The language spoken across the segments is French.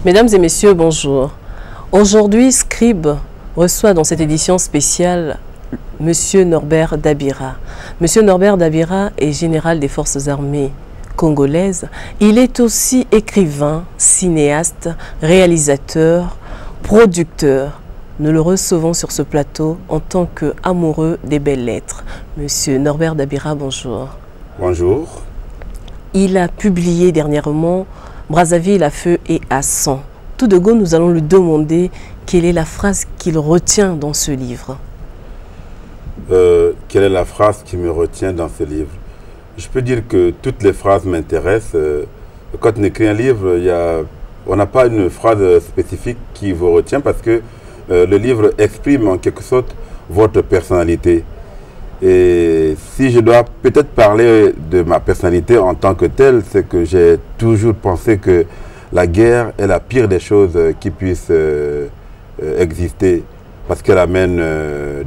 Mesdames et messieurs, bonjour. Aujourd'hui, Scribe reçoit dans cette édition spéciale Monsieur Norbert Dabira. Monsieur Norbert Dabira est général des forces armées congolaises. Il est aussi écrivain, cinéaste, réalisateur, producteur. Nous le recevons sur ce plateau en tant qu'amoureux des belles lettres. Monsieur Norbert Dabira, bonjour. Bonjour. Il a publié dernièrement Brazzaville à feu et à sang. Tout de go, nous allons lui demander quelle est la phrase qu'il retient dans ce livre. Quelle est la phrase qui me retient dans ce livre? Je peux dire que toutes les phrases m'intéressent. Quand on écrit un livre, on n'a pas une phrase spécifique qui vous retient parce que le livre exprime en quelque sorte votre personnalité. Et si je dois peut-être parler de ma personnalité en tant que telle, c'est que j'ai toujours pensé que la guerre est la pire des choses qui puissent exister parce qu'elle amène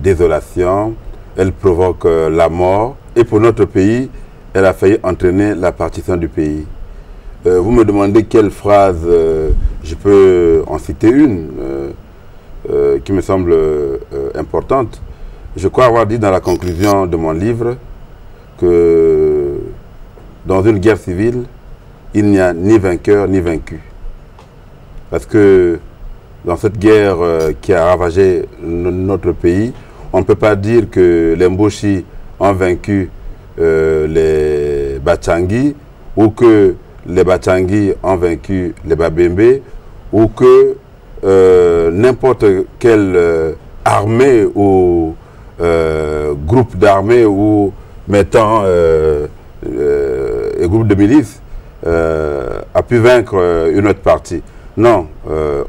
désolation, elle provoque la mort et pour notre pays, elle a failli entraîner la partition du pays. Vous me demandez quelle phrase, je peux en citer une qui me semble importante. Je crois avoir dit dans la conclusion de mon livre que dans une guerre civile, il n'y a ni vainqueur ni vaincu. Parce que dans cette guerre qui a ravagé notre pays, on ne peut pas dire que les Mboshi ont vaincu les Batsangi ou que les Batsangi ont vaincu les Babembe ou que n'importe quelle armée ou groupe d'armées ou mettant groupe de milices a pu vaincre une autre partie. Non,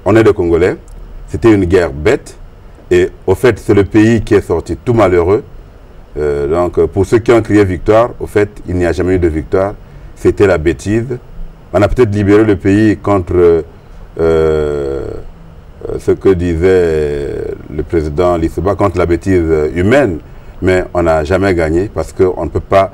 on est des Congolais. C'était une guerre bête. Et au fait, c'est le pays qui est sorti tout malheureux. Donc, pour ceux qui ont crié victoire, au fait, il n'y a jamais eu de victoire. C'était la bêtise. On a peut-être libéré le pays contre ce que disait le président Lissouba, contre la bêtise humaine. Mais on n'a jamais gagné parce qu'on ne peut pas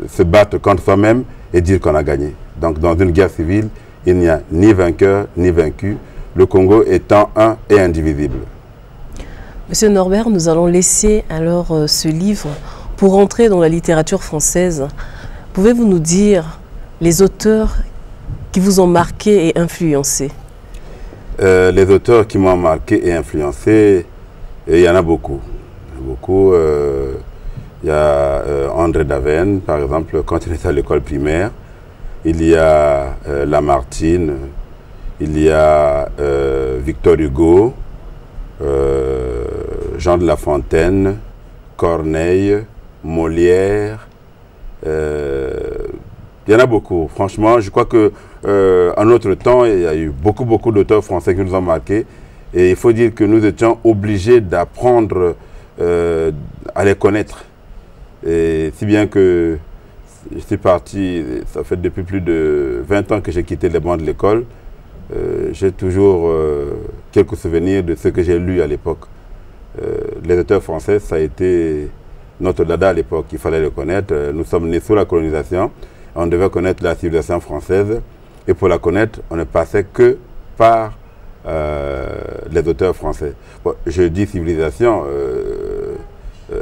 se battre contre soi-même et dire qu'on a gagné. Donc, dans une guerre civile, il n'y a ni vainqueur ni vaincu. Le Congo étant un et indivisible. Monsieur Norbert, nous allons laisser alors ce livre pour entrer dans la littérature française. Pouvez-vous nous dire les auteurs qui vous ont marqué et influencé? Les auteurs qui m'ont marqué et influencé, il y en a beaucoup. Il y a André Daven, par exemple, quand il était à l'école primaire. Il y a Lamartine. Il y a Victor Hugo, Jean de La Fontaine, Corneille, Molière. Il y en a beaucoup. Franchement, je crois qu'en notre temps, il y a eu beaucoup d'auteurs français qui nous ont marqués. Et il faut dire que nous étions obligés d'apprendre à les connaître. Et si bien que je suis parti, ça fait depuis plus de 20 ans que j'ai quitté les bancs de l'école. J'ai toujours quelques souvenirs de ce que j'ai lu à l'époque. Les auteurs français, ça a été notre dada à l'époque, il fallait le connaître. Nous sommes nés sous la colonisation, on devait connaître la civilisation française. Et pour la connaître, on ne passait que par les auteurs français. Bon, je dis civilisation,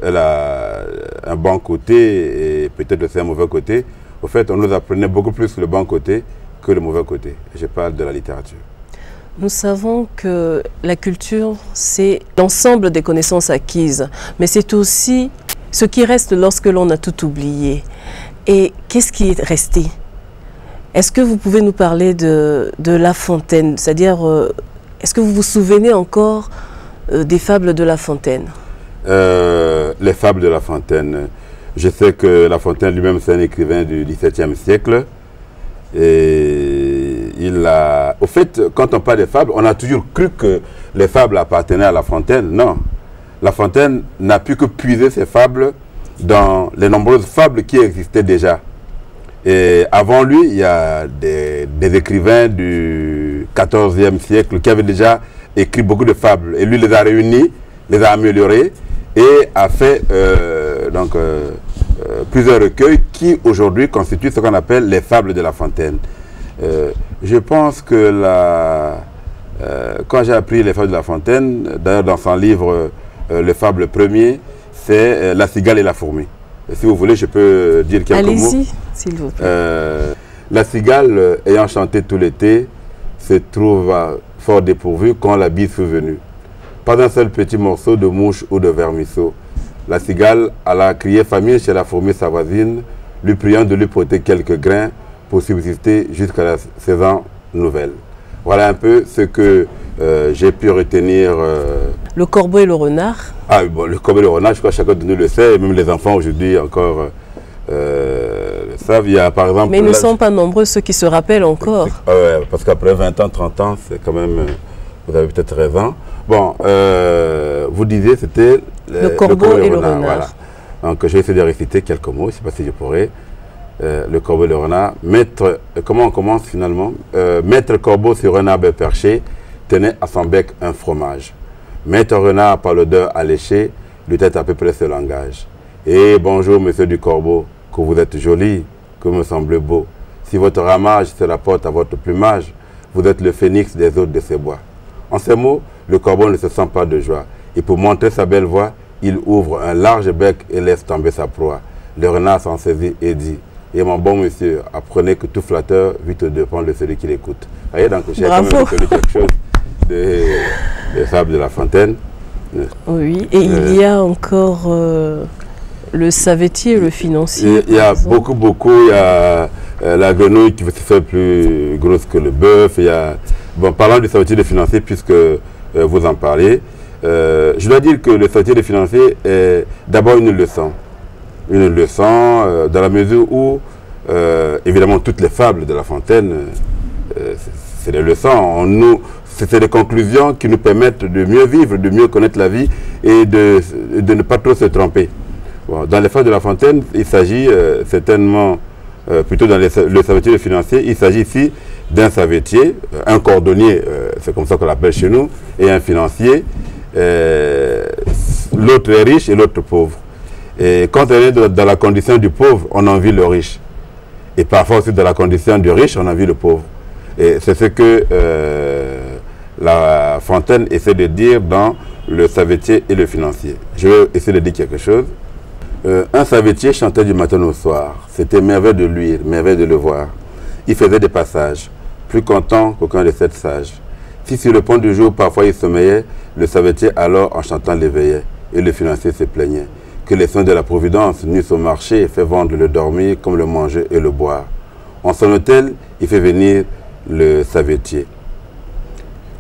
elle a un bon côté et peut-être aussi un mauvais côté. Au fait, on nous apprenait beaucoup plus le bon côté que le mauvais côté. Je parle de la littérature. Nous savons que la culture, c'est l'ensemble des connaissances acquises, mais c'est aussi ce qui reste lorsque l'on a tout oublié. Et qu'est-ce qui est resté? Est-ce que vous pouvez nous parler de La Fontaine? C'est-à-dire, est-ce que vous vous souvenez encore des fables de La Fontaine? Les fables de La Fontaine. Je sais que La Fontaine lui-même, c'est un écrivain du XVIIe siècle. Et il a... Au fait, quand on parle des fables, on a toujours cru que les fables appartenaient à La Fontaine. Non. La Fontaine n'a pu que puiser ses fables dans les nombreuses fables qui existaient déjà. Et avant lui, il y a des écrivains du XIVe siècle qui avaient déjà écrit beaucoup de fables. Et lui les a réunis, les a améliorés et a fait plusieurs recueils qui aujourd'hui constituent ce qu'on appelle les fables de La Fontaine. Je pense que quand j'ai appris les fables de La Fontaine, d'ailleurs dans son livre, le fable premier, c'est La cigale et la fourmi. Et si vous voulez, je peux dire quelques mots. Allez-y, s'il vous plaît. La cigale, ayant chanté tout l'été, se trouve fort dépourvue quand la bise fut venue. Pas un seul petit morceau de mouche ou de vermisseau. La cigale alla crier famine chez la fourmi sa voisine, lui priant de lui porter quelques grains pour subsister jusqu'à la saison nouvelle. Voilà un peu ce que j'ai pu retenir. Le corbeau et le renard. Ah bon, le corbeau et le renard, je crois que chacun de nous le sait, et même les enfants aujourd'hui encore le savent. Il y a par exemple... Mais ils ne sont pas nombreux ceux qui se rappellent encore. Ouais, parce qu'après 20 ans, 30 ans, c'est quand même... vous avez peut-être raison. Bon, vous disiez c'était le corbeau et le renard. Voilà. Donc je vais essayer de réciter quelques mots, je ne sais pas si je pourrais. Le corbeau et le renard. Comment on commence finalement? Maître corbeau sur un arbre perché tenait à son bec un fromage. Maître renard par l'odeur alléchée lui était à peu près ce langage. Et bonjour monsieur du corbeau, que vous êtes joli, que vous me semblez beau. Si votre ramage se rapporte à votre plumage, vous êtes le phénix des hôtes de ces bois. En ces mots, le corbeau ne se sent pas de joie. Et pour montrer sa belle voix, il ouvre un large bec et laisse tomber sa proie. Le renard s'en saisit et dit: et mon bon monsieur, apprenez que tout flatteur vit au dépend de celui qui l'écoute. Vous voyez, donc j'ai quand même reconnu quelque chose des fables de La Fontaine. Oui, et il y a encore le savetier et le financier. Il y a beaucoup. Il y a la grenouille qui se fait plus grosse que le bœuf. Bon, parlant du savetier et du financier, puisque vous en parlez, je dois dire que le savetier et le financier est d'abord une leçon. Une leçon dans la mesure où, évidemment, toutes les fables de La Fontaine, c'est des leçons. C'est des conclusions qui nous permettent de mieux vivre, de mieux connaître la vie et de ne pas trop se tromper. Bon, dans les fables de La Fontaine, il s'agit certainement, plutôt dans le savetier et le financier, il s'agit ici d'un savetier, un cordonnier, c'est comme ça qu'on l'appelle chez nous, et un financier. L'autre est riche et l'autre pauvre. Et quand on est dans la condition du pauvre, on envie le riche. Et parfois aussi dans la condition du riche, on envie le pauvre. Et c'est ce que La Fontaine essaie de dire dans le savetier et le financier. Je vais essayer de dire quelque chose. Un savetier chantait du matin au soir. C'était merveille de lui, merveille de le voir. Il faisait des passages, plus content qu'aucun de sept sages. Si sur le pont du jour, parfois il sommeillait, le savetier alors en chantant l'éveillait, et le financier se plaignait que les soins de la Providence nuisent au marché et fait vendre le dormir comme le manger et le boire. En son hôtel, il fait venir le savetier.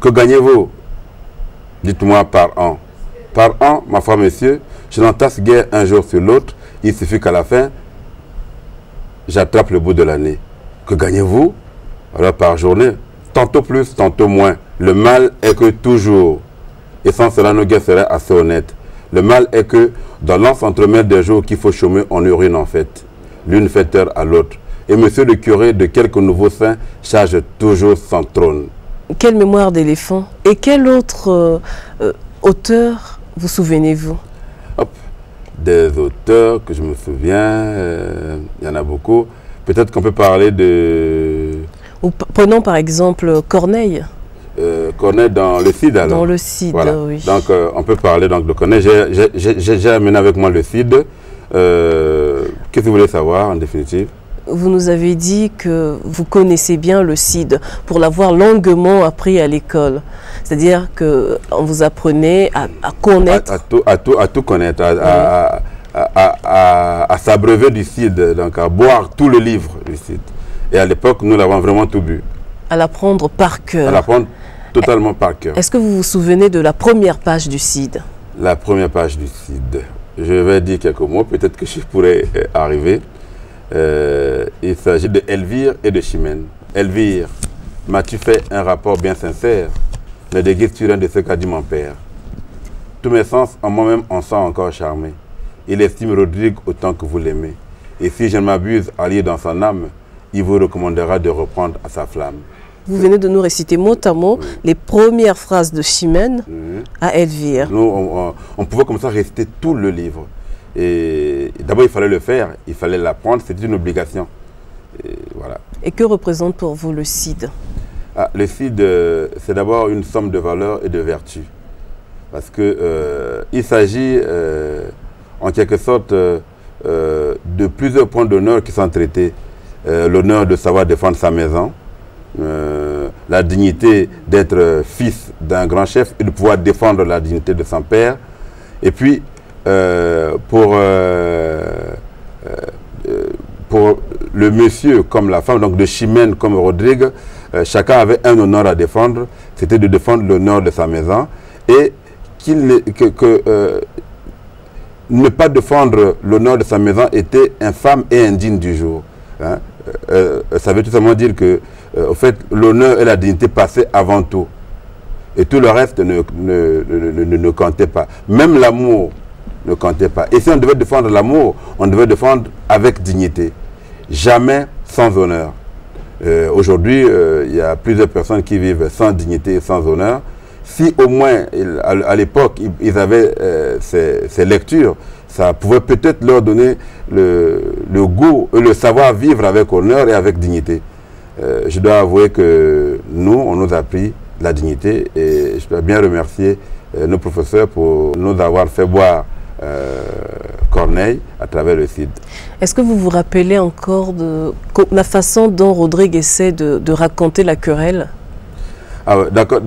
Que gagnez-vous? Dites-moi par an. Par an, ma foi, monsieur, je n'entasse guère un jour sur l'autre. Il suffit qu'à la fin, j'attrape le bout de l'année. Que gagnez-vous? Alors par journée, tantôt plus, tantôt moins. Le mal est que toujours, et sans cela nos guerres seraient assez honnêtes. Le mal est que dans l'entre-mêle des jours qu'il faut chômer, on urine en fait. L'une fait heure à l'autre. Et monsieur le curé de quelques nouveaux saints charge toujours son trône. Quelle mémoire d'éléphant? Et quel autre auteur vous souvenez-vous? Des auteurs que je me souviens, il y en a beaucoup. Peut-être qu'on peut parler de... Prenons par exemple Corneille. Corneille dans le Cid alors. Dans le Cid, voilà. Oui. Donc on peut parler donc de Corneille. J'ai amené avec moi le Cid. Qu'est-ce que vous voulez savoir en définitive? Vous nous avez dit que vous connaissez bien le Cid pour l'avoir longuement appris à l'école. C'est-à-dire qu'on vous apprenait à connaître... À tout connaître, à s'abreuver du Cid, donc à boire tout le livre du Cid. Et à l'époque, nous l'avons vraiment tout bu. À l'apprendre par cœur. À l'apprendre totalement par cœur. Est-ce que vous vous souvenez de la première page du Cid? La première page du Cid. Je vais dire quelques mots, peut-être que je pourrais arriver. Il s'agit de Elvire et de Chimène. Elvire, m'as-tu fait un rapport bien sincère? Ne déguise sur un de ce qu'a dit mon père. Tous mes sens en moi-même en sont encore charmés. Il estime Rodrigue autant que vous l'aimez. Et si je ne m'abuse à lire dans son âme, il vous recommandera de reprendre à sa flamme. Vous venez de nous réciter mot à mot les premières phrases de Chimène à Elvire. Nous, on pouvait comme ça réciter tout le livre. Et d'abord, il fallait le faire, il fallait l'apprendre, c'était une obligation. Voilà. Et que représente pour vous le CID? Le CID, c'est d'abord une somme de valeurs et de vertus. Parce que il s'agit en quelque sorte de plusieurs points d'honneur qui sont traités. L'honneur de savoir défendre sa maison, la dignité d'être fils d'un grand chef et de pouvoir défendre la dignité de son père. Et puis, pour le monsieur comme la femme, donc de Chimène comme Rodrigue, chacun avait un honneur à défendre, c'était de défendre l'honneur de sa maison et ne pas défendre l'honneur de sa maison était infâme et indigne du jour. Hein. Ça veut tout simplement dire que, au fait, l'honneur et la dignité passaient avant tout. Et tout le reste ne comptait pas. Même l'amour ne comptait pas. Et si on devait défendre l'amour, on devait défendre avec dignité. Jamais sans honneur. Aujourd'hui, il y a plusieurs personnes qui vivent sans dignité et sans honneur. Si au moins, à l'époque, ils avaient ces lectures, ça pouvait peut-être leur donner le goût, le savoir-vivre avec honneur et avec dignité. Je dois avouer que nous, on nous a appris la dignité et je dois bien remercier nos professeurs pour nous avoir fait boire Corneille à travers le CID. Est-ce que vous vous rappelez encore de la façon dont Rodrigue essaie de raconter la querelle? D'accord.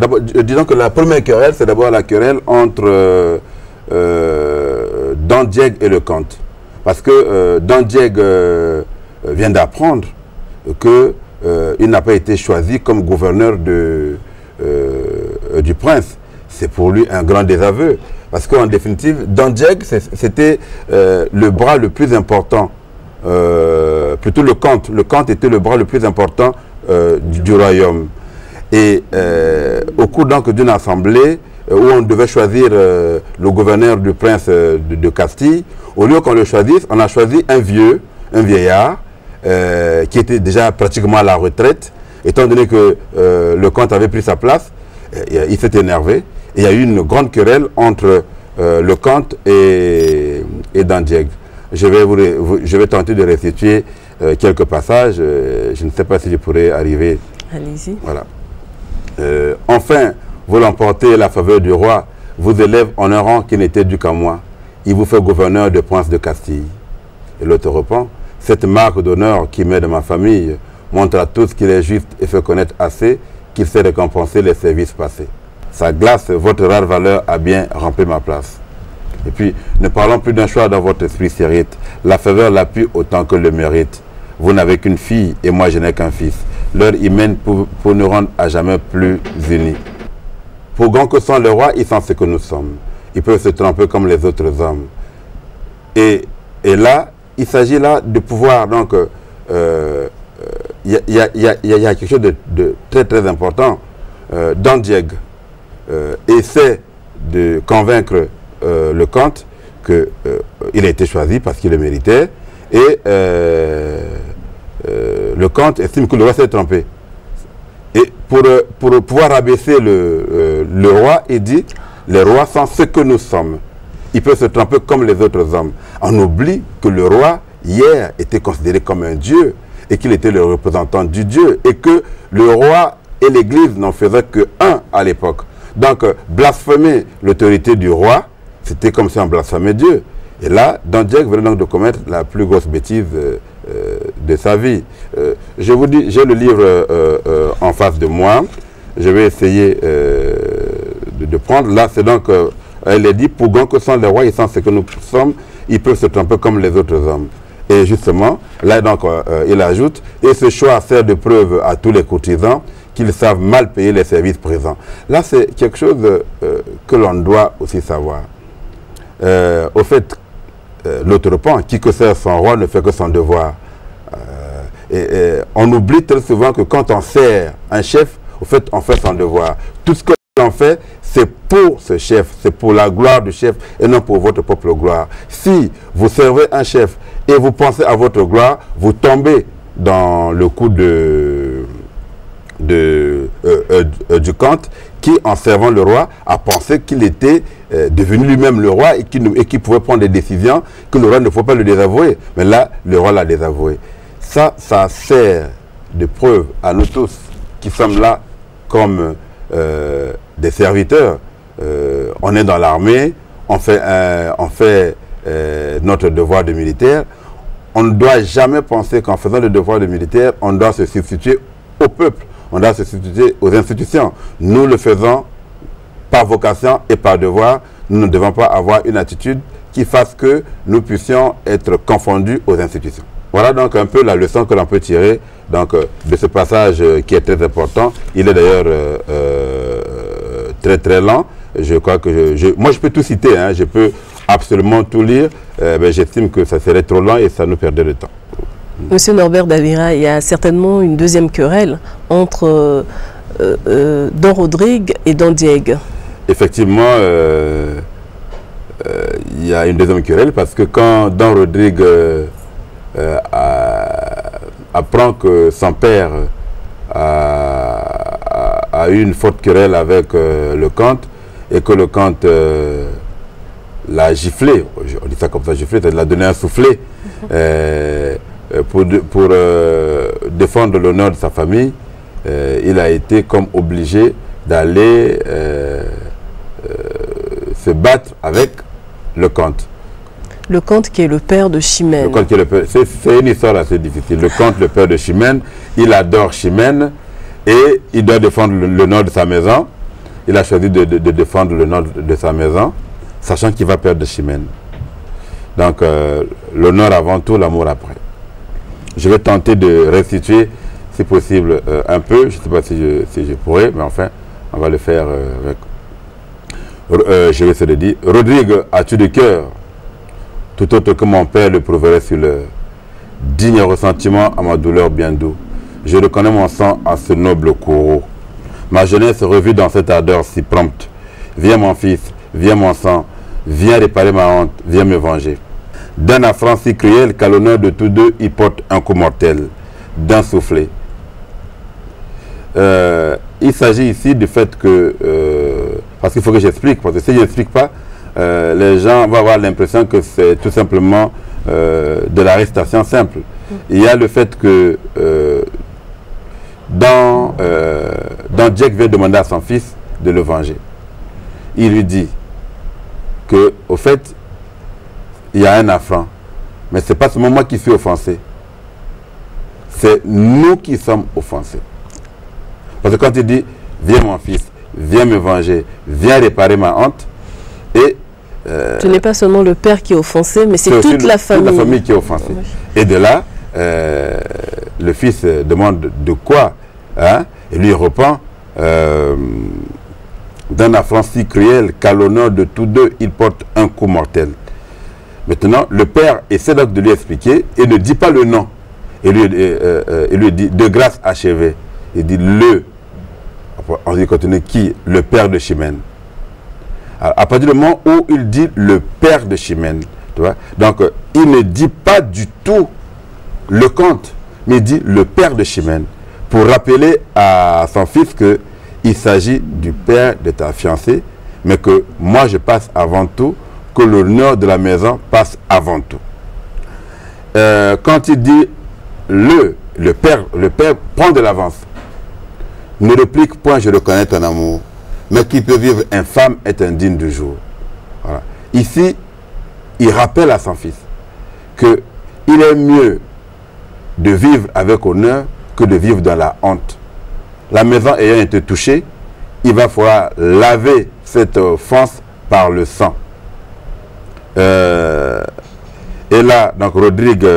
Disons que la première querelle, c'est d'abord la querelle entre Dandieg et le comte. Parce que Dandieg vient d'apprendre qu'il n'a pas été choisi comme gouverneur du prince. C'est pour lui un grand désaveu. Parce qu'en définitive, Dandieg, c'était le bras le plus important, plutôt le comte. Le comte était le bras le plus important du royaume. Et au cours donc d'une assemblée où on devait choisir le gouverneur du prince de Castille, au lieu qu'on le choisisse, on a choisi un vieillard, qui était déjà pratiquement à la retraite. Étant donné que le comte avait pris sa place, il s'est énervé. Et il y a eu une grande querelle entre le comte et Dandieg. Je vais tenter de restituer quelques passages. Je ne sais pas si je pourrais arriver. Allez-y. Voilà. Enfin, vous l'emportez la faveur du roi, vous élève en un rang qui n'était dû qu'à moi. Il vous fait gouverneur de prince de Castille. Et l'autre répond, cette marque d'honneur qui m'est de ma famille montre à tous qu'il est juste et fait connaître assez qu'il sait récompenser les services passés. Sa glace, votre rare valeur a bien rempli ma place. Et puis, ne parlons plus d'un choix dans votre esprit s'irrite. La faveur l'appuie autant que le mérite. Vous n'avez qu'une fille et moi je n'ai qu'un fils. L'heure y mène pour nous rendre à jamais plus unis. Pour grand que soit le roi, ils sont ce que nous sommes. Ils peuvent se tromper comme les autres hommes. Et là, il s'agit là de pouvoir, donc, il y a quelque chose de très très important. Dandieg essaie de convaincre le comte qu'il a été choisi parce qu'il le méritait. Et le comte estime que le roi s'est trompé. Et pour pouvoir abaisser le roi, il dit, les rois sont ce que nous sommes. Ils peuvent se tromper comme les autres hommes. On oublie que le roi, hier, était considéré comme un dieu et qu'il était le représentant du dieu et que le roi et l'église n'en faisaient qu'un à l'époque. Donc, blasphémer l'autorité du roi, c'était comme si on blasphémait Dieu. Et là, Dandieg venait donc de commettre la plus grosse bêtise de sa vie. Je vous dis, j'ai le livre en face de moi. Je vais essayer de prendre. Là, c'est donc, elle est dit, pour grand que sont les rois, ils sont ce que nous sommes, ils peuvent se tromper comme les autres hommes. Et justement, là, donc, il ajoute, et ce choix sert de preuve à tous les courtisans qu'ils savent mal payer les services présents. Là, c'est quelque chose que l'on doit aussi savoir. Au fait, l'autre répond, qui que sert son roi ne fait que son devoir. On oublie très souvent que quand on sert un chef, au fait, on fait son devoir. Tout ce que l'on fait, c'est pour ce chef, c'est pour la gloire du chef et non pour votre propre gloire. Si vous servez un chef et vous pensez à votre gloire, vous tombez dans le coup du comte qui, en servant le roi, a pensé qu'il était devenu lui-même le roi et qui pouvait prendre des décisions que le roi ne faut pas le désavouer. Mais là, le roi l'a désavoué. Ça sert de preuve à nous tous qui sommes là comme des serviteurs. On est dans l'armée, on fait notre devoir de militaire. On ne doit jamais penser qu'en faisant le devoir de militaire, on doit se substituer au peuple, on doit se substituer aux institutions. Nous le faisons par vocation et par devoir. Nous ne devons pas avoir une attitude qui fasse que nous puissions être confondus aux institutions. Voilà donc un peu la leçon que l'on peut tirer donc, de ce passage qui est très important. Il est d'ailleurs très très lent. Je crois que moi je peux tout citer, hein, je peux absolument tout lire, mais j'estime que ça serait trop lent et ça nous perdrait le temps. Monsieur Norbert Dabira, il y a certainement une deuxième querelle entre Don Rodrigue et Don Diego. Effectivement, il y a une deuxième querelle parce que quand Don Rodrigue apprend que son père a eu une forte querelle avec le comte et que le comte l'a giflé, on dit ça comme ça, giflé, il a donné un soufflet pour défendre l'honneur de sa famille, il a été comme obligé d'aller se battre avec le comte. Le comte qui est le père de Chimène. Le comte qui est le père, c'est une histoire assez difficile. Le comte, le père de Chimène, il adore Chimène et il doit défendre l'honneur de sa maison. Il a choisi de défendre l'honneur de sa maison, sachant qu'il va perdre Chimène. Donc, l'honneur avant tout, l'amour après. Je vais tenter de restituer, si possible, un peu. Je ne sais pas si je pourrais, mais enfin, on va le faire avec... je vais se le dire. Rodrigue, as-tu du cœur, tout autre que mon père le prouverait sur le digne ressentiment à ma douleur bien doux. Je reconnais mon sang à ce noble courroux. Ma jeunesse revue dans cette ardeur si prompte. Viens mon fils, viens mon sang, viens réparer ma honte, viens me venger. D'un affront si cruel qu'à l'honneur de tous deux, il porte un coup mortel, d'un soufflet. Il s'agit ici du fait que, parce qu'il faut que j'explique, parce que si je n'explique pas, les gens vont avoir l'impression que c'est tout simplement de l'arrestation simple. Il y a le fait que dans Jack vient demander à son fils de le venger. Il lui dit que, au fait, il y a un affront, mais ce n'est pas seulement moi qui suis offensé, c'est nous qui sommes offensés. Parce que quand il dit, viens mon fils, viens me venger, viens réparer ma honte, et... ce n'est pas seulement le père qui est offensé, mais c'est toute la famille. Toute la famille qui est offensée. Oui. Et de là, le fils demande de quoi, hein, et lui répond, d'un affront si cruel qu'à l'honneur de tous deux, il porte un coup mortel. Maintenant, le père essaie donc de lui expliquer et ne dit pas le nom. Et lui dit, de grâce achevée. Il dit on dit continue qui? Le père de Chimène. Alors, à partir du moment où il dit le père de Chimène, tu vois, donc il ne dit pas du tout le comte, mais il dit le père de Chimène, pour rappeler à son fils qu'il s'agit du père de ta fiancée, mais que moi je passe avant tout, que l'honneur de la maison passe avant tout. Quand il dit le père prend de l'avance. Ne réplique point, je reconnais ton amour, mais qui peut vivre infâme est indigne du jour. Voilà. Ici, il rappelle à son fils qu'il est mieux de vivre avec honneur que de vivre dans la honte. La maison ayant été touchée, il va falloir laver cette offense par le sang. Et là, donc Rodrigue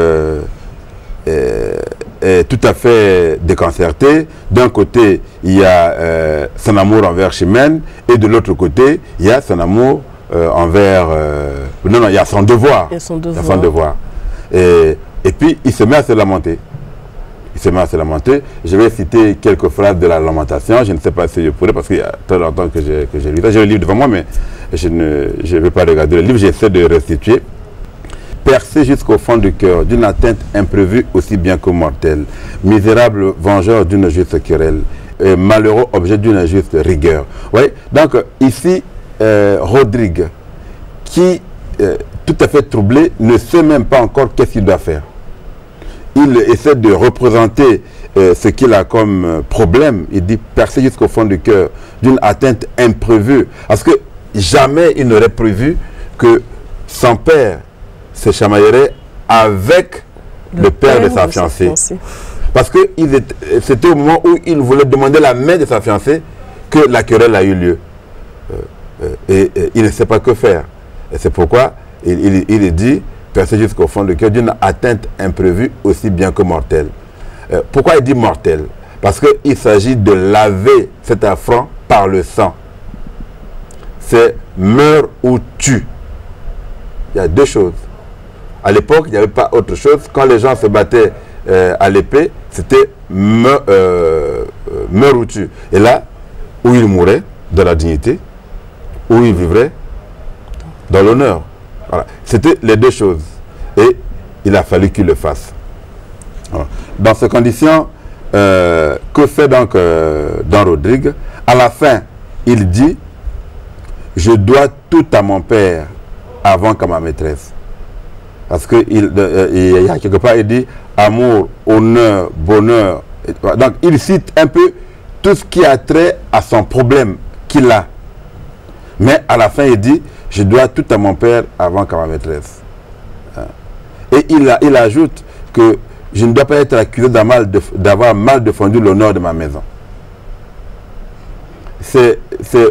est tout à fait déconcerté. D'un côté, il y a son amour envers Chimène, et de l'autre côté, il y a son amour envers... non, il y a son devoir. Il y a son devoir. Il y a son devoir. Et puis, il se met à se lamenter. Il se met à se lamenter. Je vais citer quelques phrases de la lamentation. Je ne sais pas si je pourrais, parce qu'il y a très longtemps que j'ai lu ça. J'ai le livre devant moi, mais je ne vais pas regarder le livre. J'essaie de restituer. Percé jusqu'au fond du cœur d'une atteinte imprévue aussi bien que mortelle, misérable vengeur d'une juste querelle, malheureux objet d'une injuste rigueur. Oui, donc ici, Rodrigue, qui, tout à fait troublé, ne sait même pas encore qu'est-ce qu'il doit faire. il essaie de représenter ce qu'il a comme problème. Il dit percer jusqu'au fond du cœur d'une atteinte imprévue. Parce que jamais il n'aurait prévu que son père se chamaillerait avec le père de sa fiancée. Parce que c'était au moment où il voulait demander la main de sa fiancée que la querelle a eu lieu. Et il ne sait pas que faire. Et c'est pourquoi il dit percer jusqu'au fond du cœur d'une atteinte imprévue aussi bien que mortelle. Pourquoi il dit mortelle? Parce qu'il s'agit de laver cet affront par le sang. C'est meurs ou tue. Il y a deux choses. À l'époque, il n'y avait pas autre chose. Quand les gens se battaient à l'épée, c'était meurs ou tue. Et là, où il mourait, dans la dignité, où il vivrait, dans l'honneur. Voilà. C'était les deux choses. Et il a fallu qu'il le fasse. Voilà. Dans ces conditions, que fait donc Don Rodrigue? À la fin, il dit « Je dois tout à mon père avant qu'à ma maîtresse. » Parce qu'il y a quelque part, il dit « Amour, honneur, bonheur. » Donc, il cite un peu tout ce qui a trait à son problème qu'il a. Mais à la fin, il dit « Je dois tout à mon père avant qu'à ma maîtresse. » Et il ajoute que je ne dois pas être accusé d'avoir mal défendu l'honneur de ma maison. C'est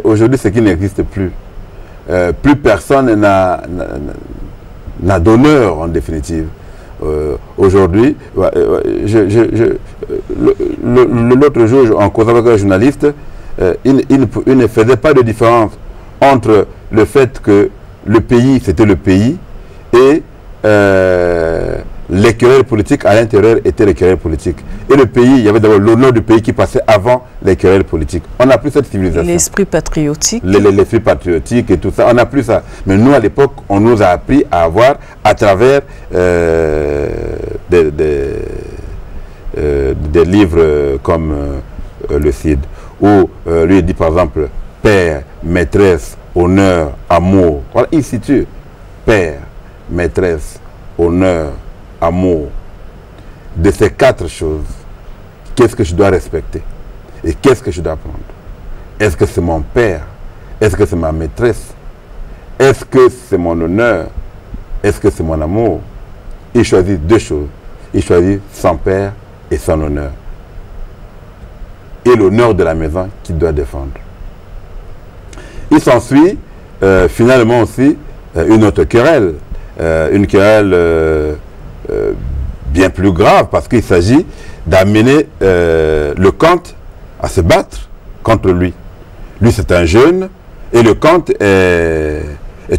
aujourd'hui ce qui n'existe plus. Plus personne n'a d'honneur en définitive. Aujourd'hui, l'autre jour, en causant avec un journaliste, il ne faisait pas de différence entre le fait que le pays, c'était le pays, et les querelles politiques à l'intérieur étaient les querelles politiques. Et le pays, il y avait d'abord l'honneur du pays qui passait avant les querelles politiques. On n'a plus cette civilisation. L'esprit patriotique. L'esprit patriotique et tout ça, on n'a plus ça. Mais nous, à l'époque, on nous a appris à avoir, à travers des livres comme le Cid, où lui il dit par exemple père, maîtresse, honneur, amour. Voilà, il situe père, maîtresse, honneur, amour. De ces quatre choses, qu'est-ce que je dois respecter et qu'est-ce que je dois prendre? Est-ce que c'est mon père? Est-ce que c'est ma maîtresse? Est-ce que c'est mon honneur? Est-ce que c'est mon amour? Il choisit deux choses. Il choisit son père et son honneur. Et l'honneur de la maison qu'il doit défendre. Il s'ensuit finalement aussi une autre querelle. Une querelle bien plus grave parce qu'il s'agit d'amener le comte à se battre contre lui. Lui, c'est un jeune et le comte est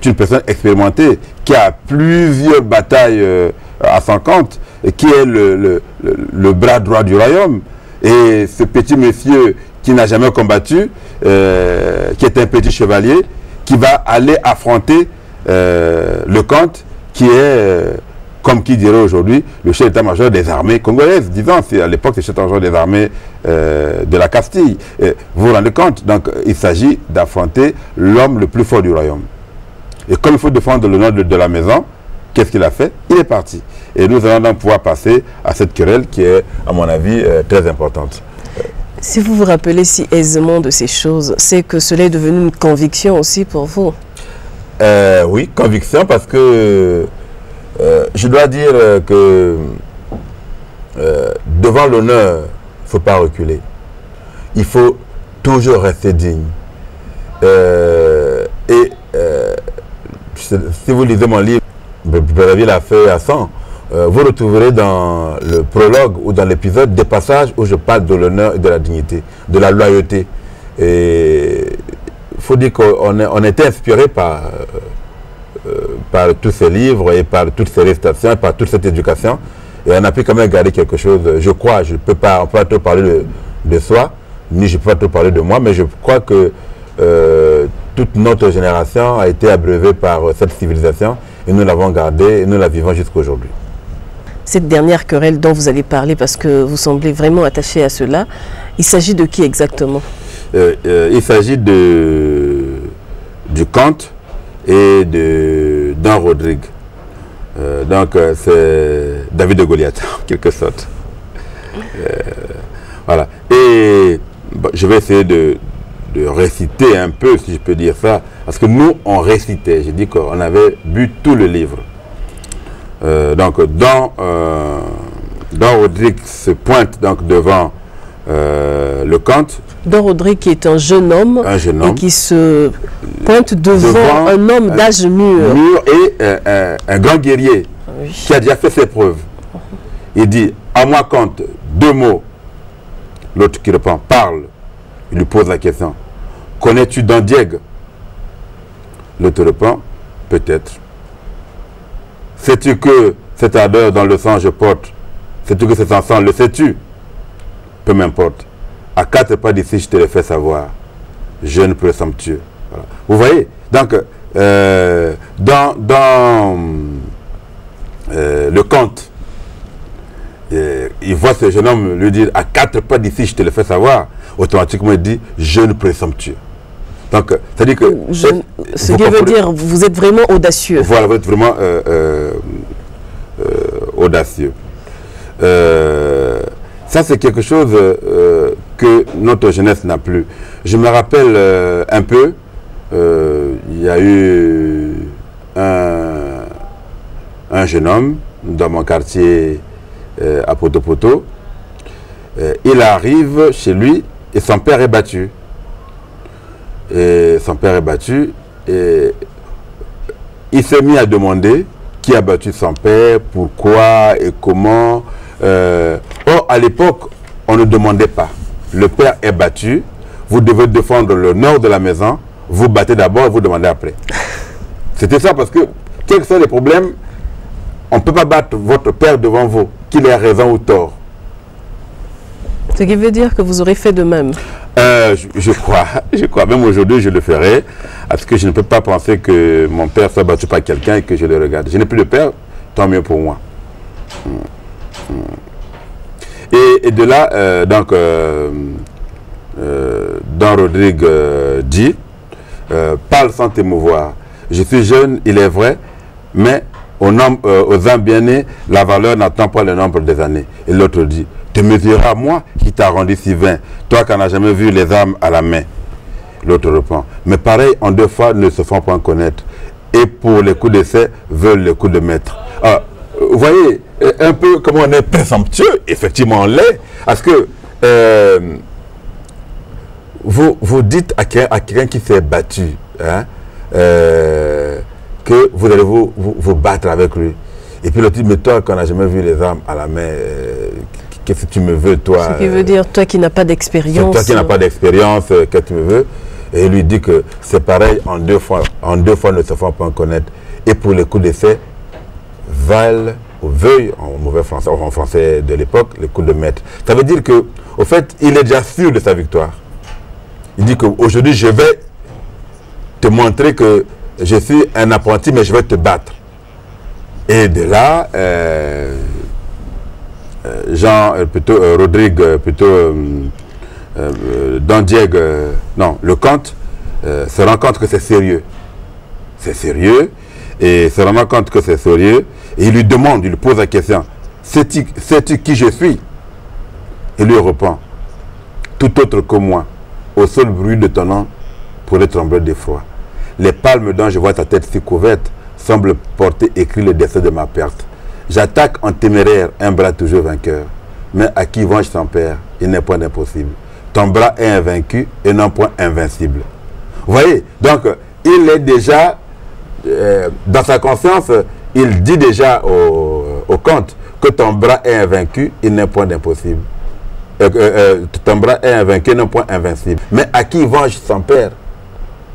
une personne expérimentée qui a plusieurs batailles à son compte et qui est le bras droit du royaume. Et ce petit monsieur qui n'a jamais combattu, qui est un petit chevalier, qui va aller affronter le comte qui est, comme qui dirait aujourd'hui, le chef d'état-major des armées congolaises. Disons, à l'époque, c'est le chef d'état-major des armées de la Castille. Vous vous rendez compte? Donc, il s'agit d'affronter l'homme le plus fort du royaume. Et comme il faut défendre l'honneur de la maison, qu'est-ce qu'il a fait? Il est parti. Et nous allons donc pouvoir passer à cette querelle qui est, à mon avis, très importante. Si vous vous rappelez si aisément de ces choses, c'est que cela est devenu une conviction aussi pour vous. Oui, conviction, parce que je dois dire que devant l'honneur, il ne faut pas reculer. Il faut toujours rester digne. Si vous lisez mon livre, Brazzaville l'a fait à 100, vous retrouverez dans le prologue ou dans l'épisode des passages où je parle de l'honneur et de la dignité, de la loyauté. Et il faut dire qu'on était inspiré par tous ces livres et par toutes ces récitations et par toute cette éducation. Et on a pu quand même garder quelque chose. Je crois, je ne peux pas, on peut pas trop parler de soi, ni je ne peux pas trop parler de moi, mais je crois que toute notre génération a été abreuvée par cette civilisation et nous l'avons gardée et nous la vivons jusqu'à aujourd'hui. Cette dernière querelle dont vous allez parler, parce que vous semblez vraiment attaché à cela, il s'agit de qui exactement? Il s'agit du comte et de Don Rodrigue. Donc c'est David de Goliath, en quelque sorte. Voilà. Et bon, je vais essayer de réciter un peu, si je peux dire ça, parce que nous, on récitait. J'ai dit qu'on avait bu tout le livre. Donc, Don Rodrigue se pointe donc devant le comte. Don Rodrigue qui est un jeune homme et qui se pointe devant un homme d'âge mûr. Et un grand guerrier qui a déjà fait ses preuves. Il dit, à moi comte, 2 mots. L'autre qui répond, parle. Il lui pose la question, connais-tu Don Diego? L'autre répond, peut-être. Sais-tu que cette ardeur dans le sang je porte? Sais-tu que c'est en sang? Le sais-tu? Peu m'importe. À 4 pas d'ici, je te le fais savoir. Jeune présomptueux. Voilà. Vous voyez? Donc, dans le conte, il voit ce jeune homme lui dire, à 4 pas d'ici, je te le fais savoir. Automatiquement, il dit, jeune présomptueux. Donc, c'est-à-dire que... ce qui veut dire, vous êtes vraiment audacieux. Voilà, vous êtes vraiment audacieux. Ça, c'est quelque chose que notre jeunesse n'a plus. Je me rappelle un peu, il y a eu un jeune homme dans mon quartier à Poto-Poto. Il arrive chez lui et son père est battu. Et son père est battu et il s'est mis à demander qui a battu son père, pourquoi et comment. Or, à l'époque, on ne demandait pas. Le père est battu, vous devez défendre l'honneur de la maison, vous battez d'abord et vous demandez après. C'était ça parce que, quels que soient les problèmes, on ne peut pas battre votre père devant vous, qu'il ait raison ou tort. Ce qui veut dire que vous aurez fait de même. Je crois. Même aujourd'hui, je le ferai. Parce que je ne peux pas penser que mon père soit battu par quelqu'un et que je le regarde. Je n'ai plus de père, tant mieux pour moi. Et de là, donc, Don Rodrigue dit, parle sans t'émouvoir. Je suis jeune, il est vrai, mais aux âmes bien nées, la valeur n'attend pas le nombre des années. Et l'autre dit, te mesureras à moi qui t'a rendu si vain, toi qui n'as jamais vu les armes à la main. L'autre répond, mais pareil, en 2 fois ne se font point connaître. Et pour les coups d'essai, veulent les coups de maître. Ah, vous voyez un peu comment on est présomptueux, effectivement on l'est, parce que vous dites à quelqu'un qui s'est battu, hein, que vous allez vous battre avec lui. Et puis l'autre dit, mais toi qui n'as jamais vu les armes à la main, qu'est-ce que tu me veux, toi? Ce qui veut dire, toi qui n'as pas d'expérience. Toi qui n'as pas d'expérience, qu'est-ce que tu me veux? Et il lui dit que c'est pareil, en deux fois ne se font pas connaître. Et pour les coups d'essai, valent ou veuillent, en mauvais français, en français de l'époque, les coups de maître. Ça veut dire que, au fait, il est déjà sûr de sa victoire. Il dit qu'aujourd'hui, je vais te montrer que je suis un apprenti, mais je vais te battre. Et de là, Rodrigue, Don Diego, non, le comte, se rend compte que c'est sérieux. C'est sérieux, et se rend compte que c'est sérieux, et il lui demande, il lui pose la question, sais-tu qui je suis? Il lui répond, tout autre que moi, au seul bruit de ton nom pourrait trembler d'effroi. Les palmes dont je vois ta tête si couverte semblent porter écrit le destin de ma perte. J'attaque en téméraire un bras toujours vainqueur, mais à qui venge son père, il n'est point d'impossible. Ton bras est invaincu et non point invincible. Vous voyez, donc il est déjà, dans sa conscience, il dit déjà au comte que ton bras est invaincu, il n'est point d'impossible. Ton bras est invaincu, non point invincible. Mais à qui venge son père,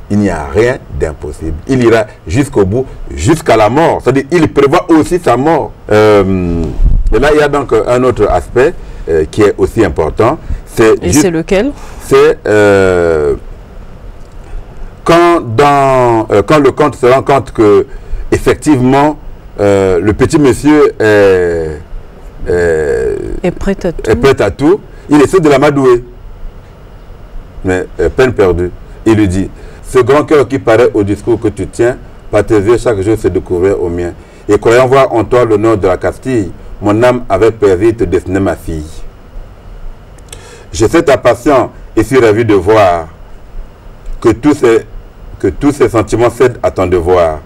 il n'y a rien d'impossible. Il ira jusqu'au bout, jusqu'à la mort. C'est-à-dire, il prévoit aussi sa mort. Et là, il y a donc un autre aspect qui est aussi important. Et c'est lequel? C'est quand le comte se rend compte que, effectivement, le petit monsieur est prêt à tout. Il essaie de l'amadouer. Mais peine perdue. Il lui dit, ce grand cœur qui paraît au discours que tu tiens, par tes yeux chaque jour se découvrir au mien. Et croyant voir en toi l'honneur de la Castille, mon âme avait perdu te dessiner ma fille. Je sais ta passion et suis ravi de voir que tous ces sentiments cèdent à ton devoir,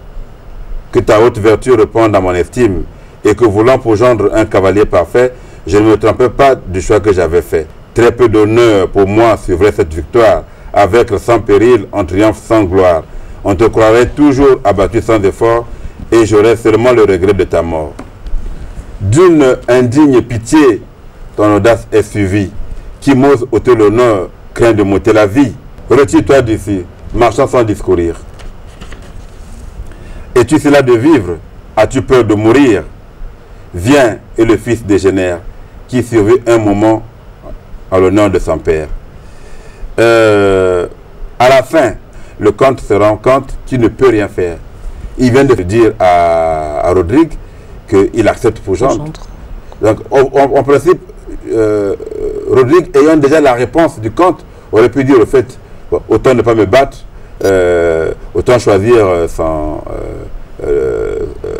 que ta haute vertu réponde à mon estime, et que voulant pour gendre un cavalier parfait, je ne me trompais pas du choix que j'avais fait. Très peu d'honneur pour moi suivrait cette victoire, avec sans péril, en triomphe sans gloire. On te croirait toujours abattu sans effort, et j'aurais seulement le regret de ta mort. D'une indigne pitié, ton audace est suivie. Qui m'ose ôter l'honneur, craint de m'ôter la vie. Retire-toi d'ici, marchant sans discourir. Es-tu cela de vivre? As-tu peur de mourir? Viens, et le fils dégénère, qui survit un moment en l'honneur de son père. À la fin, le comte se rend compte qu'il ne peut rien faire. Il vient de dire à Rodrigue qu'il accepte pour gendre. Donc, en principe, Rodrigue, ayant déjà la réponse du comte, aurait pu dire au fait, bon, autant ne pas me battre, autant choisir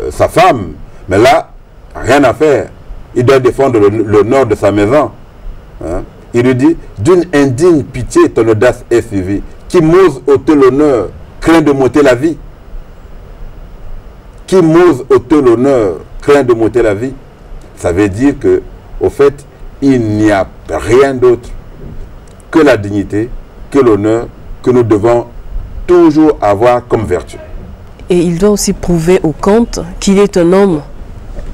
sa femme. Mais là, rien à faire. Il doit défendre l'honneur de sa maison. Hein? Il lui dit, d'une indigne pitié, ton audace est suivie. Qui m'ose ôter l'honneur, craint de m'ôter la vie. Qui m'ose ôter l'honneur, craint de m'ôter la vie. Ça veut dire que, au fait, il n'y a rien d'autre que la dignité, que l'honneur, que nous devons toujours avoir comme vertu. Et il doit aussi prouver au comte qu'il est un homme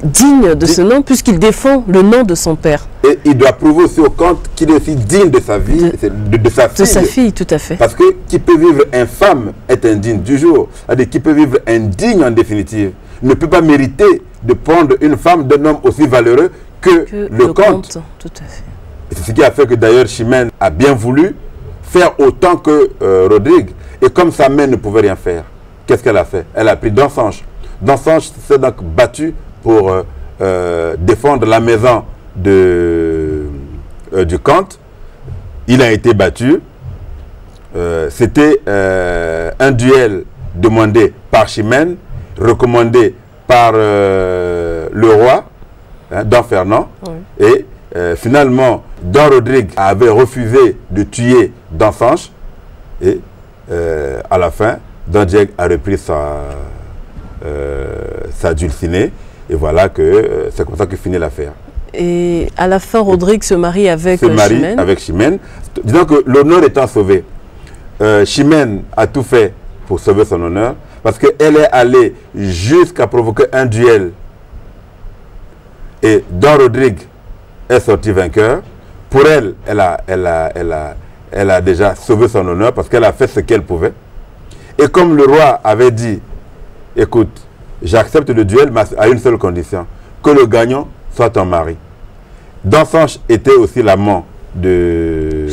digne de ce nom, puisqu'il défend le nom de son père. Et il doit prouver aussi au comte qu'il est aussi digne de sa vie, de sa fille. De sa fille, tout à fait. Parce que qui peut vivre infâme est indigne du jour. C'est-à-dire qui peut vivre indigne en définitive ne peut pas mériter de prendre une femme d'un homme aussi valeureux que le comte. Tout à fait. C'est ce qui a fait que d'ailleurs Chimène a bien voulu faire autant que Rodrigue. Et comme sa mère ne pouvait rien faire, qu'est-ce qu'elle a fait? Elle a pris Dansanche. Dansanche s'est donc battu pour défendre la maison du comte. Il a été battu. C'était un duel demandé par Chimène, recommandé par le roi, hein, Don Fernand. Oui. Et finalement, Don Rodrigue avait refusé de tuer Dansanche. Et à la fin, Don Diego a repris sa dulcinée. Et voilà que c'est comme ça que finit l'affaire. Et à la fin, Rodrigue se marie avec Chimène. Avec Chimène. Disons que l'honneur étant sauvé, Chimène a tout fait pour sauver son honneur, parce qu'elle est allée jusqu'à provoquer un duel. Et Don Rodrigue est sorti vainqueur. Pour elle, elle a déjà sauvé son honneur parce qu'elle a fait ce qu'elle pouvait. Et comme le roi avait dit, écoute, j'accepte le duel, mais à une seule condition, que le gagnant soit ton mari. Dansanche était aussi l'amant de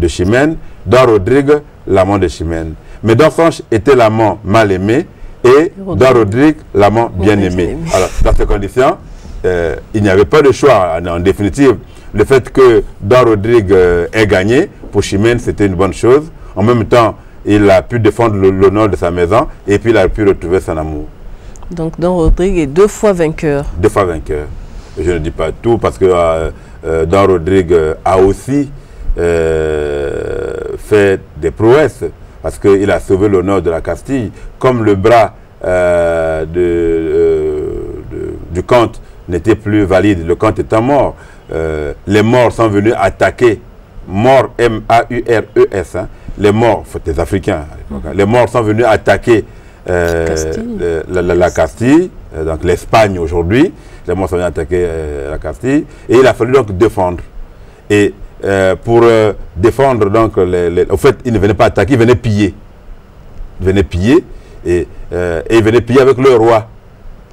Chimène. Don Rodrigue, l'amant de Chimène. Mais Dansanche était l'amant mal aimé et Don Rodrigue, l'amant bien aimé. Alors, dans ces conditions, il n'y avait pas de choix. En définitive, le fait que Don Rodrigue ait gagné, pour Chimène, c'était une bonne chose. En même temps, il a pu défendre l'honneur de sa maison et puis il a pu retrouver son amour. Donc Don Rodrigue est 2 fois vainqueur. 2 fois vainqueur. Je ne dis pas tout parce que Don Rodrigue a aussi fait des prouesses parce qu'il a sauvé l'honneur de la Castille. Comme le bras du comte n'était plus valide, le comte étant mort, les morts sont venus attaquer, morts M-A-U-R-E-S, hein, les morts, des Africains, les morts sont venus attaquer la Castille, donc l'Espagne aujourd'hui. Les morts sont venus attaquer la Castille et il a fallu donc défendre. Et pour défendre, donc, au fait, il ne venait pas attaquer, il venait piller. Il venait piller et il venait piller avec le roi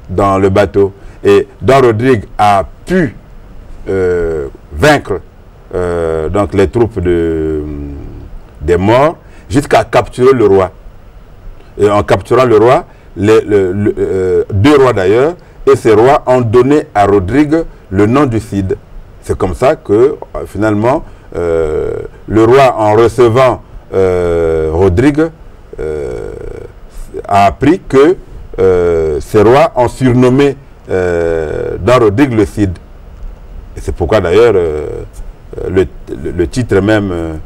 dans le bateau. Et Don Rodrigue a pu vaincre donc les troupes des morts jusqu'à capturer le roi. Et en capturant le roi, 2 rois d'ailleurs, et ces rois ont donné à Rodrigue le nom du Cid. C'est comme ça que finalement le roi, en recevant Rodrigue, a appris que ces rois ont surnommé dans Rodrigue le Cid. Et c'est pourquoi d'ailleurs le titre même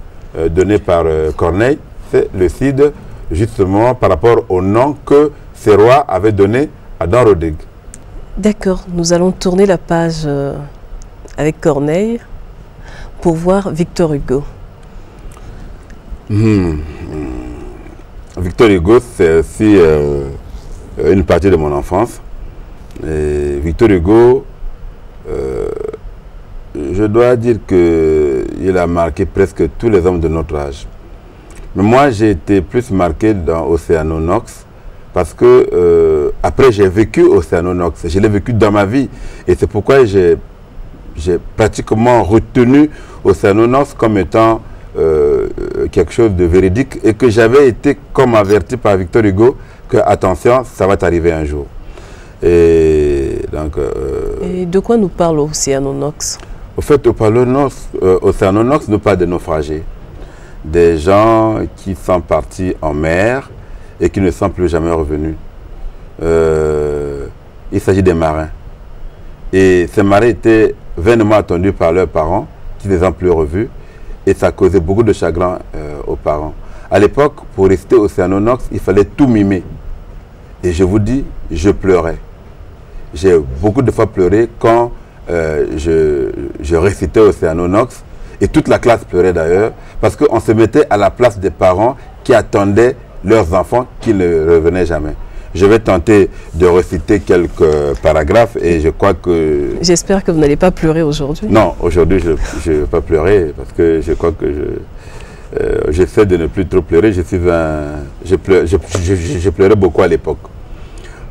donné par Corneille, c'est le Cid, justement par rapport au nom que ces rois avaient donné à Don Rodrigue. D'accord, nous allons tourner la page avec Corneille pour voir Victor Hugo. Victor Hugo, c'est aussi une partie de mon enfance. Et Victor Hugo, je dois dire qu'il a marqué presque tous les hommes de notre âge. Mais moi, j'ai été plus marqué dans Océanonox parce que après, j'ai vécu Océanonox. Je l'ai vécu dans ma vie. Et c'est pourquoi j'ai pratiquement retenu Océanonox comme étant quelque chose de véridique et que j'avais été comme averti par Victor Hugo que, attention, ça va t'arriver un jour. Et donc... et de quoi nous parle Océanonox? Au fait, Océanonox nous parle de naufragés. Des gens qui sont partis en mer et qui ne sont plus jamais revenus. Il s'agit des marins. Et ces marins étaient vainement attendus par leurs parents, qui ne les ont plus revus. Et ça causait beaucoup de chagrin aux parents. À l'époque, pour rester Océanonox, il fallait tout mimer. Et je vous dis, je pleurais. J'ai beaucoup de fois pleuré quand je récitais Océanonox. Et toute la classe pleurait d'ailleurs, parce qu'on se mettait à la place des parents qui attendaient leurs enfants qui ne revenaient jamais. Je vais tenter de reciter quelques paragraphes et je crois que... J'espère que vous n'allez pas pleurer aujourd'hui. Non, aujourd'hui je ne vais pas pleurer parce que je crois que j'essaie de ne plus trop pleurer. Je pleurais beaucoup à l'époque.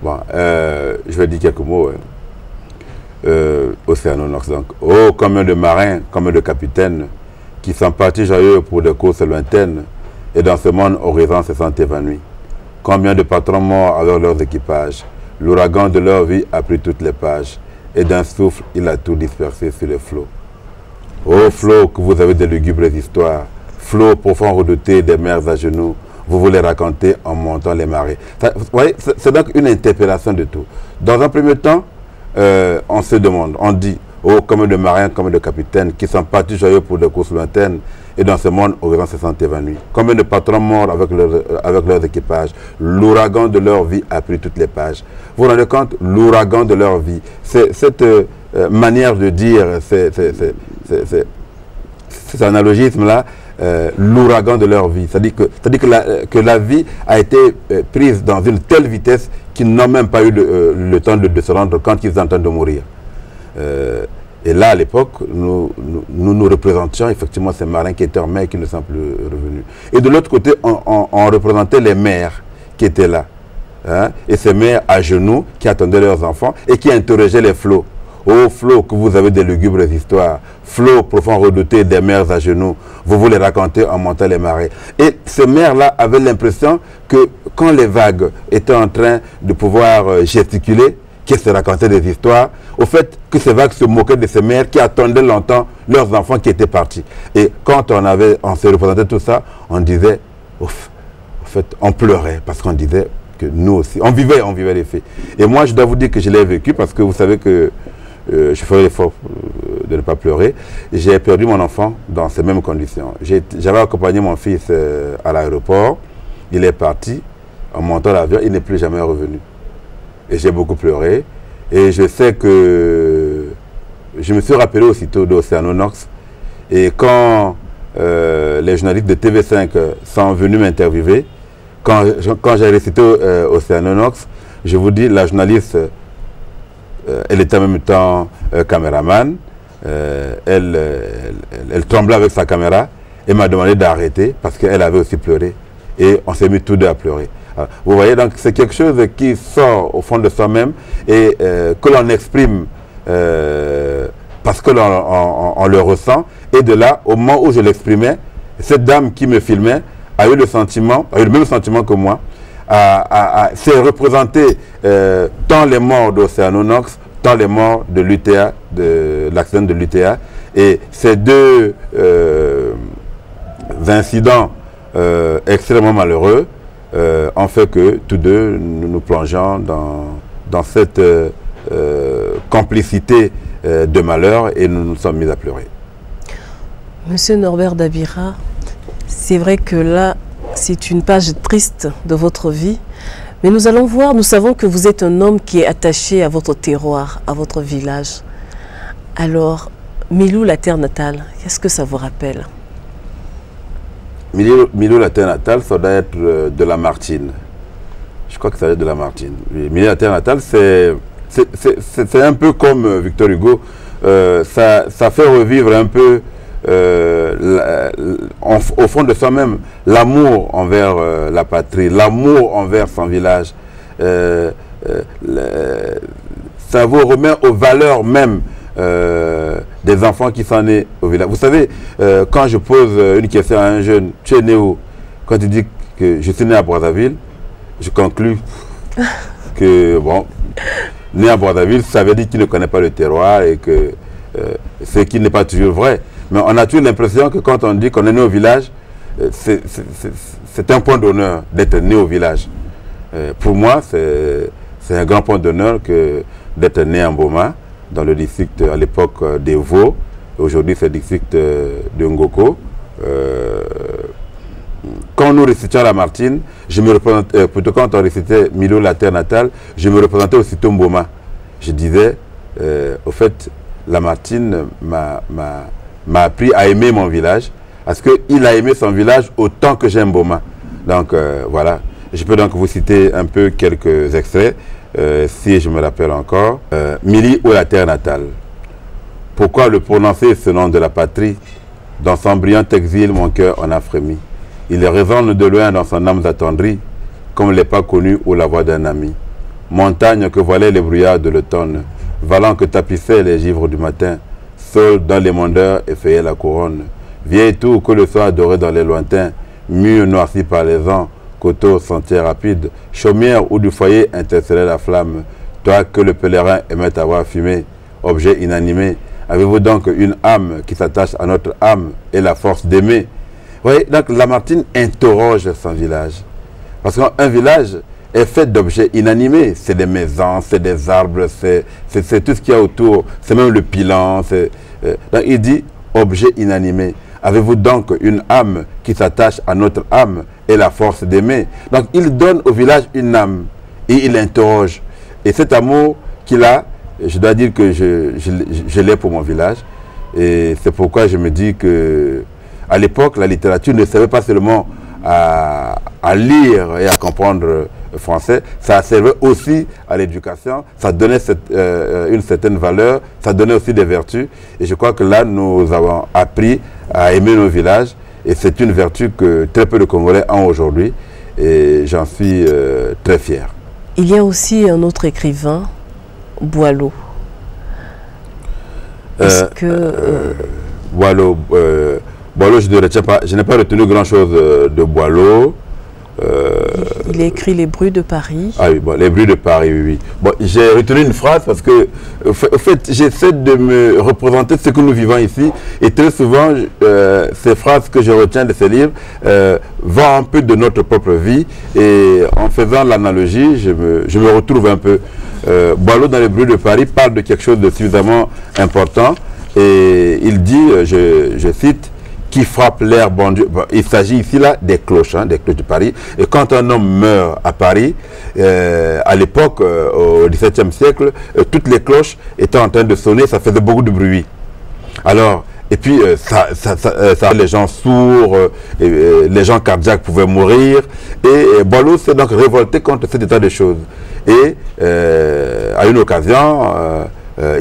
Bon, je vais dire quelques mots. Océanonox donc. Oh, combien de marins, combien de capitaines qui sont partis joyeux pour des courses lointaines et dans ce monde horizon se sont évanouis. Combien de patrons morts avec leurs équipages. L'ouragan de leur vie a pris toutes les pages et d'un souffle il a tout dispersé sur les flots. Ô flots que vous avez de lugubres histoires, flots profonds redoutés des mers à genoux, vous voulez raconter en montant les marées. Vous voyez, c'est donc une interpellation de tout. Dans un premier temps, on se demande, on dit, oh, combien de marins, combien de capitaines qui sont partis joyeux pour des courses lointaines et dans ce monde, horizon se sont évanouis. Combien de patrons morts avec leurs équipages. L'ouragan de leur vie a pris toutes les pages. Vous vous rendez compte, l'ouragan de leur vie. C'est cette manière de dire, cet analogisme-là, l'ouragan de leur vie. C'est-à-dire que la vie a été prise dans une telle vitesse qu'ils n'ont même pas eu le temps de se rendre compte qu'ils sont en train de mourir. Et là, à l'époque, nous représentions effectivement ces marins qui étaient en mer et qui ne sont plus revenus. Et de l'autre côté, on représentait les mères qui étaient là. Hein, et ces mères à genoux qui attendaient leurs enfants et qui interrogeaient les flots. Ô flots que vous avez des lugubres histoires, flots profonds redoutés des mers à genoux, vous vous les racontez en montant les marées. Et ces mères-là avaient l'impression que quand les vagues étaient en train de pouvoir gesticuler, qui se racontaient des histoires, au fait que ces vagues se moquaient de ces mères qui attendaient longtemps leurs enfants qui étaient partis. Et quand on se représentait tout ça, on disait, au fait, on pleurait parce qu'on disait que nous aussi, on vivait les faits. Et moi, je dois vous dire que je l'ai vécu parce que vous savez que je ferai l'effort de ne pas pleurer. J'ai perdu mon enfant dans ces mêmes conditions. J'avais accompagné mon fils à l'aéroport. Il est parti. En montant l'avion, il n'est plus jamais revenu. Et j'ai beaucoup pleuré. Et je sais que je me suis rappelé aussitôt d'Océanonox. Et quand les journalistes de TV5 sont venus m'interviewer, quand j'ai récité Océanonox, je vous dis, la journaliste... elle était en même temps caméraman. Elle tremblait avec sa caméra et m'a demandé d'arrêter parce qu'elle avait aussi pleuré. Et on s'est mis tous deux à pleurer. Alors, vous voyez, donc c'est quelque chose qui sort au fond de soi-même et que l'on exprime parce que l'on le ressent. Et de là, au moment où je l'exprimais, cette dame qui me filmait a eu le même sentiment que moi. C'est représenté tant les morts d'Océanonox, tant les morts de l'UTA, de l'accident de l'UTA. Et ces deux incidents extrêmement malheureux ont fait que tous deux nous plongeons dans cette complicité de malheur et nous nous sommes mis à pleurer. Monsieur Norbert Dabira, c'est vrai que là, c'est une page triste de votre vie, mais nous allons voir, nous savons que vous êtes un homme qui est attaché à votre terroir, à votre village. Alors, Milou, la terre natale, qu'est-ce que ça vous rappelle? Milou, la terre natale, ça doit être de la Martine. Je crois que ça doit être de la Martine. Milou, la terre natale, c'est un peu comme Victor Hugo. Ça fait revivre un peu, au fond de soi-même, l'amour envers la patrie, l'amour envers son village. Ça vous remet aux valeurs même des enfants qui sont nés au village. Vous savez, quand je pose une question à un jeune, tu es né où? Quand il dit que je suis né à Brazzaville, je conclus que, bon, né à Brazzaville, ça veut dire qu'il ne connaît pas le terroir et que ce qui n'est pas toujours vrai. Mais on a toujours l'impression que quand on dit qu'on est né au village, c'est un point d'honneur d'être né au village. Pour moi, c'est un grand point d'honneur que d'être né en Boma, dans le district à l'époque des Vaux. Aujourd'hui, c'est le district de Ngoko. Quand nous récitions la Martine, je me représentais, plutôt quand on récitait Milou, la terre natale, je me représentais aussitôt Mboma. Je disais, au fait, la Martine m'a appris à aimer mon village, parce qu'il a aimé son village autant que j'aime Mboma. Donc voilà, je peux donc vous citer un peu quelques extraits, si je me rappelle encore. Mili ou la terre natale. Pourquoi le prononcer ce nom de la patrie? Dans son brillant exil, mon cœur en a frémi. Il résonne de loin dans son âme attendrie, comme les pas connus ou la voix d'un ami. Montagne que voilaient les brouillards de l'automne, valant que tapissaient les givres du matin, seul dans les mondeurs effeuillait la couronne. Vieille tour que le soir doré dans les lointains, mur noirci par les ans, coteaux sentiers rapides, chaumière où du foyer intercellait la flamme, toi que le pèlerin aimait avoir fumé, objet inanimé, avez-vous donc une âme qui s'attache à notre âme et la force d'aimer? Vous voyez, donc Lamartine interroge son village. Parce qu'un village est fait d'objets inanimés. C'est des maisons, c'est des arbres, c'est tout ce qu'il y a autour. C'est même le pilan. Donc il dit objet inanimé. Avez-vous donc une âme qui s'attache à notre âme et la force d'aimer? Donc il donne au village une âme et il interroge. Et cet amour qu'il a, je dois dire que je l'ai pour mon village. Et c'est pourquoi je me dis que à l'époque, la littérature ne servait pas seulement à lire et à comprendre français, ça servait aussi à l'éducation, ça donnait une certaine valeur, ça donnait aussi des vertus. Et je crois que là, nous avons appris à aimer nos villages. Et c'est une vertu que très peu de Congolais ont aujourd'hui. Et j'en suis très fier. Il y a aussi un autre écrivain, Boileau. Est-ce que... Boileau, Boileau, je n'ai pas retenu grand-chose de Boileau. Il a écrit Les Bruits de Paris. Ah oui, bon, Les Bruits de Paris, oui, oui. Bon, j'ai retenu une phrase parce que, au fait, j'essaie de me représenter ce que nous vivons ici. Et très souvent, ces phrases que je retiens de ces livres vont un peu de notre propre vie. Et en faisant l'analogie, je me retrouve un peu. Boileau, dans Les Bruits de Paris, parle de quelque chose de suffisamment important. Et il dit, je cite, qui frappe l'air bon Dieu. Bon, il s'agit ici là des cloches, hein, des cloches de Paris. Et quand un homme meurt à Paris, à l'époque, au XVIIe siècle, toutes les cloches étaient en train de sonner, ça faisait beaucoup de bruit. Alors, et puis ça les gens sourds, les gens cardiaques pouvaient mourir. Et Boileau s'est donc révolté contre cet état de choses. Et à une occasion,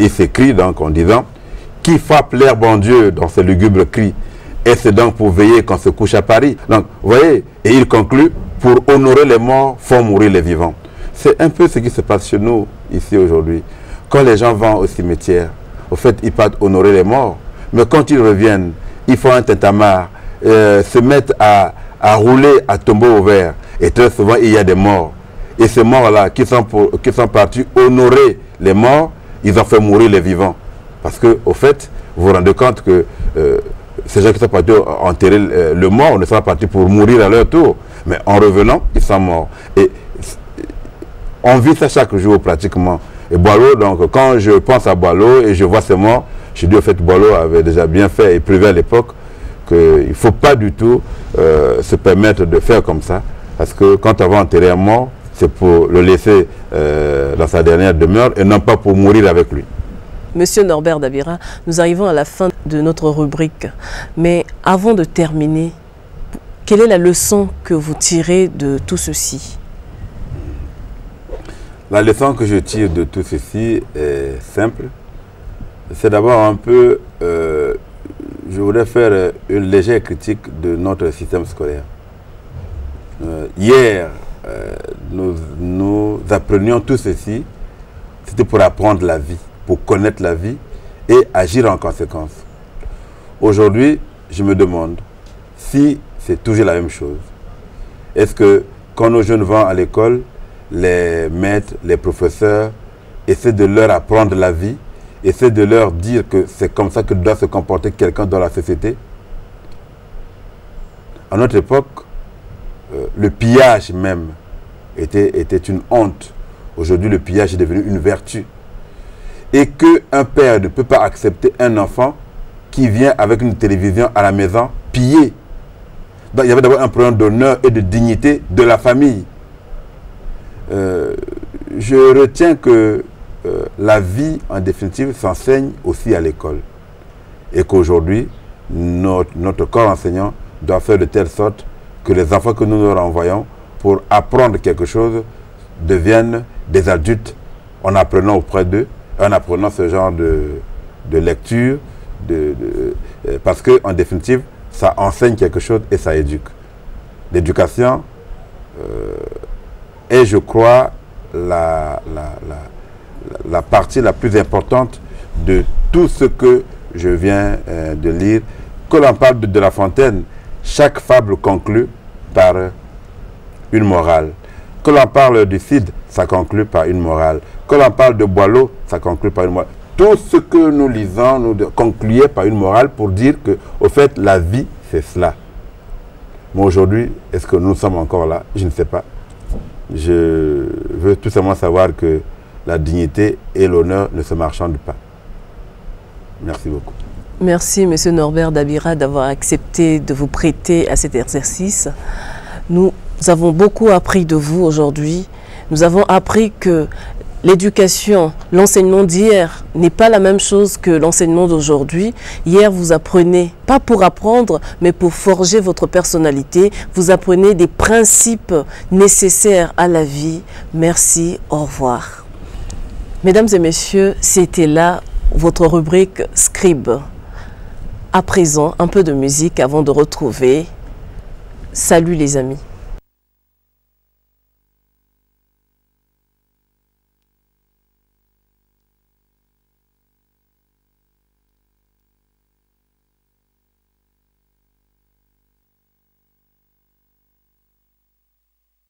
il s'écrit donc en disant « Qui frappe l'air bon Dieu dans ces lugubres cris ?» Et c'est donc pour veiller qu'on se couche à Paris. Donc, vous voyez, et il conclut, pour honorer les morts, font mourir les vivants. C'est un peu ce qui se passe chez nous, ici, aujourd'hui. Quand les gens vont au cimetière, au fait, ils partent honorer les morts. Mais quand ils reviennent, ils font un tintamarre, se mettent à rouler à tombeau ouvert. Et très souvent, il y a des morts. Et ces morts-là, qui sont partis honorer les morts, ils ont fait mourir les vivants. Parce que, au fait, vous vous rendez compte que ces gens qui sont partis enterrer le mort ne sont pas partis pour mourir à leur tour. Mais en revenant, ils sont morts. Et on vit ça chaque jour pratiquement. Et Boileau, donc quand je pense à Boileau et je vois ses morts, je dis au fait Boileau avait déjà bien fait et prévu à l'époque qu'il ne faut pas du tout se permettre de faire comme ça. Parce que quand on va enterrer un mort, c'est pour le laisser dans sa dernière demeure et non pas pour mourir avec lui. Monsieur Norbert Dabira, nous arrivons à la fin de notre rubrique. Mais avant de terminer, quelle est la leçon que vous tirez de tout ceci? La leçon que je tire de tout ceci est simple. C'est d'abord un peu, je voudrais faire une légère critique de notre système scolaire. Hier, nous apprenions tout ceci, c'était pour apprendre la vie, pour connaître la vie et agir en conséquence. Aujourd'hui, je me demande si c'est toujours la même chose. Est-ce que quand nos jeunes vont à l'école, les maîtres, les professeurs essaient de leur apprendre la vie, essaient de leur dire que c'est comme ça que doit se comporter quelqu'un dans la société? À notre époque, le pillage même était une honte. Aujourd'hui, le pillage est devenu une vertu. Et qu'un père ne peut pas accepter un enfant qui vient avec une télévision à la maison piller. Donc, il y avait d'abord un problème d'honneur et de dignité de la famille. Je retiens que la vie, en définitive, s'enseigne aussi à l'école. Et qu'aujourd'hui, notre corps enseignant doit faire de telle sorte que les enfants que nous leur envoyons pour apprendre quelque chose deviennent des adultes en apprenant auprès d'eux, en apprenant ce genre de lecture, parce qu'en définitive, ça enseigne quelque chose et ça éduque. L'éducation est, je crois, la partie la plus importante de tout ce que je viens de lire. Que l'on parle de La Fontaine, chaque fable conclut par une morale. Que l'on parle du Cid, ça conclut par une morale. Que l'on parle de Boileau, ça conclut par une morale. Tout ce que nous lisons nous concluait par une morale pour dire que, au fait, la vie, c'est cela. Mais aujourd'hui, est-ce que nous sommes encore là? Je ne sais pas. Je veux tout simplement savoir que la dignité et l'honneur ne se marchandent pas. Merci beaucoup. Merci, Monsieur Norbert Dabira, d'avoir accepté de vous prêter à cet exercice. Nous avons beaucoup appris de vous aujourd'hui. Nous avons appris que l'éducation, l'enseignement d'hier n'est pas la même chose que l'enseignement d'aujourd'hui. Hier, vous apprenez, pas pour apprendre, mais pour forger votre personnalité. Vous apprenez des principes nécessaires à la vie. Merci, au revoir. Mesdames et messieurs, c'était là votre rubrique Scribe. À présent, un peu de musique avant de retrouver. Salut les amis.